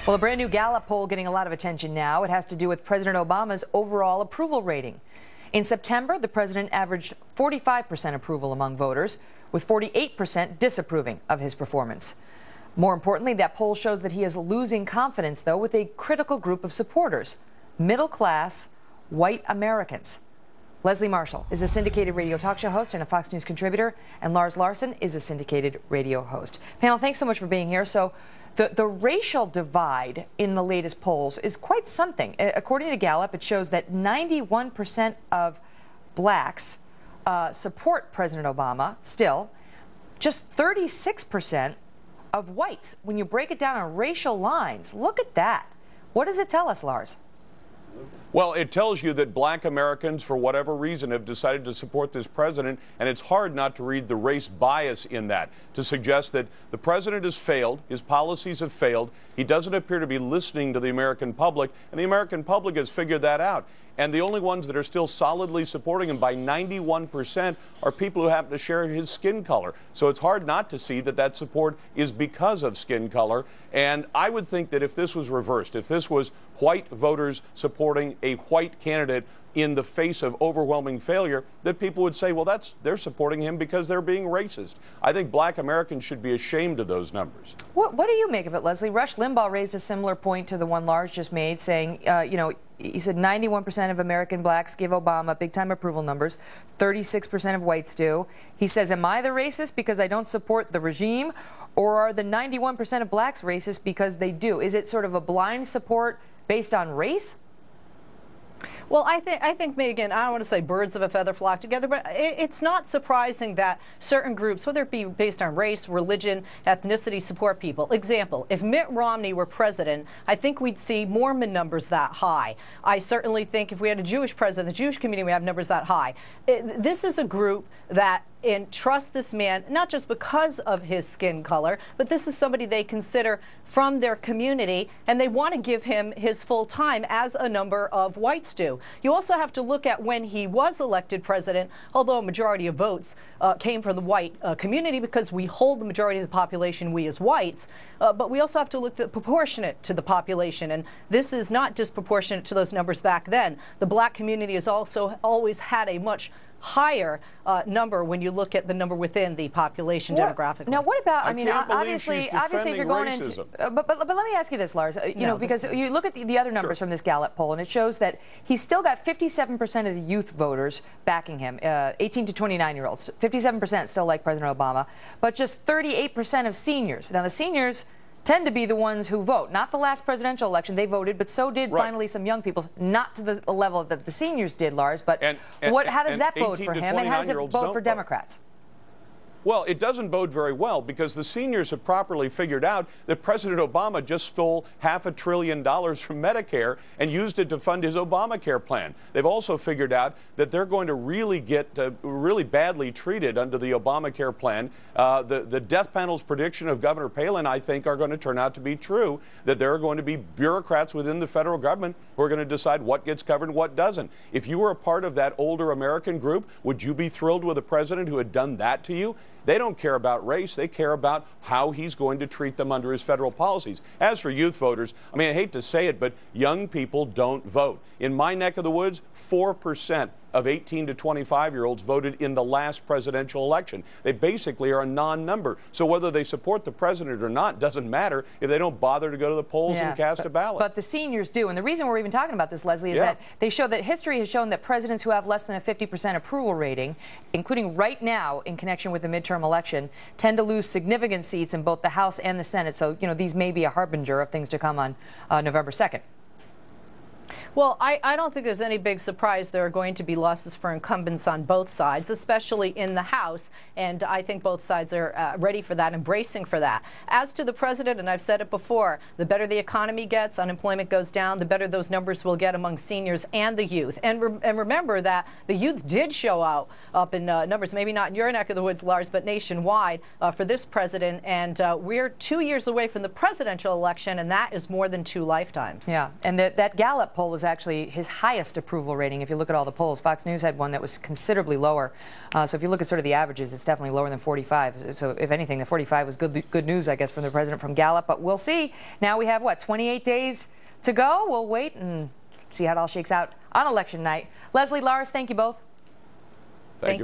Well, a brand new Gallup poll getting a lot of attention now. It has to do with President Obama's overall approval rating. In September, the president averaged 45% approval among voters, with 48% disapproving of his performance. More importantly, that poll shows that he is losing confidence, though, with a critical group of supporters, middle-class white Americans. Leslie Marshall is a syndicated radio talk show host and a Fox News contributor, and Lars Larson is a syndicated radio host. Panel, thanks so much for being here. So the racial divide in the latest polls is quite something. According to Gallup, it shows that 91% of blacks support President Obama still, just 36% of whites. When you break it down on racial lines, look at that. What does it tell us, Lars? Well, it tells you that black Americans, for whatever reason, have decided to support this president, and it's hard not to read the race bias in that, to suggest that the president has failed, his policies have failed, he doesn't appear to be listening to the American public, and the American public has figured that out. And the only ones that are still solidly supporting him by 91% are people who happen to share his skin color. So it's hard not to see that that support is because of skin color. And I would think that if this was reversed, if this was white voters supporting a white candidate in the face of overwhelming failure, that people would say, well, they're supporting him because they're being racist. I think black Americans should be ashamed of those numbers. What do you make of it, Leslie? Rush Limbaugh raised a similar point to the one Lars just made, saying, he said 91% of American blacks give Obama big-time approval numbers. 36% of whites do. He says, am I the racist because I don't support the regime? Or are the 91% of blacks racist because they do? Is it sort of a blind support based on race? Well, I think, Megyn, I don't want to say birds of a feather flock together, but it's not surprising that certain groups, whether it be based on race, religion, ethnicity, support people. Example, if Mitt Romney were president, I think we'd see Mormon numbers that high. I certainly think if we had a Jewish president, the Jewish community would have numbers that high. This is a group that trust this man, not just because of his skin color, but this is somebody they consider from their community, and they want to give him his full time, as a number of whites do. You also have to look at when he was elected president, although a majority of votes came from the white community because we hold the majority of the population, we as whites, but we also have to look at proportionate to the population, and this is not disproportionate to those numbers back then. The black community has also always had a much higher number when you look at the number within the population demographically. Now, what about, I mean, obviously if you're going into, but let me ask you this, Lars, because you look at the other numbers from this Gallup poll, and it shows that he's still got 57% of the youth voters backing him, 18 to 29-year-olds. 57% still like President Obama, but just 38% of seniors. Now, the seniors tend to be the ones who vote. Not the last presidential election, they voted, but so did finally some young people. Not to the level that the seniors did, Lars, but how does that bode for him, and how does it bode for Democrats? Well, it doesn't bode very well, because the seniors have properly figured out that President Obama just stole $500 billion from Medicare and used it to fund his Obamacare plan. They've also figured out that they're going to really get really badly treated under the Obamacare plan. The death panel's prediction of Governor Palin, I think, are going to turn out to be true, that there are going to be bureaucrats within the federal government who are going to decide what gets covered and what doesn't. If you were a part of that older American group, would you be thrilled with a president who had done that to you? They don't care about race. They care about how he's going to treat them under his federal policies. As for youth voters, I mean, I hate to say it, but young people don't vote. In my neck of the woods, 4% of 18 to 25-year-olds voted in the last presidential election. They basically are a non-number. So whether they support the president or not doesn't matter if they don't bother to go to the polls and cast a ballot. But the seniors do. And the reason we're even talking about this, Leslie, is that they show that history has shown that presidents who have less than a 50% approval rating, including right now in connection with the midterm election, tend to lose significant seats in both the House and the Senate. So, these may be a harbinger of things to come on November 2nd. Well, I don't think there's any big surprise there are going to be losses for incumbents on both sides, especially in the House, and I think both sides are ready for that, embracing for that. As to the president, and I've said it before, the better the economy gets, unemployment goes down, the better those numbers will get among seniors and the youth. And remember that the youth did show up in numbers, maybe not in your neck of the woods, Lars, but nationwide for this president, and we're 2 years away from the presidential election, and that is more than 2 lifetimes. Yeah, and that Gallup poll is was actually his highest approval rating if you look at all the polls. Fox News had one that was considerably lower. So if you look at sort of the averages, it's definitely lower than 45. So if anything, the 45 was good news, I guess, from the president from Gallup. But we'll see. Now we have, what, 28 days to go? We'll wait and see how it all shakes out on election night. Leslie, Lars, thank you both. Thank you.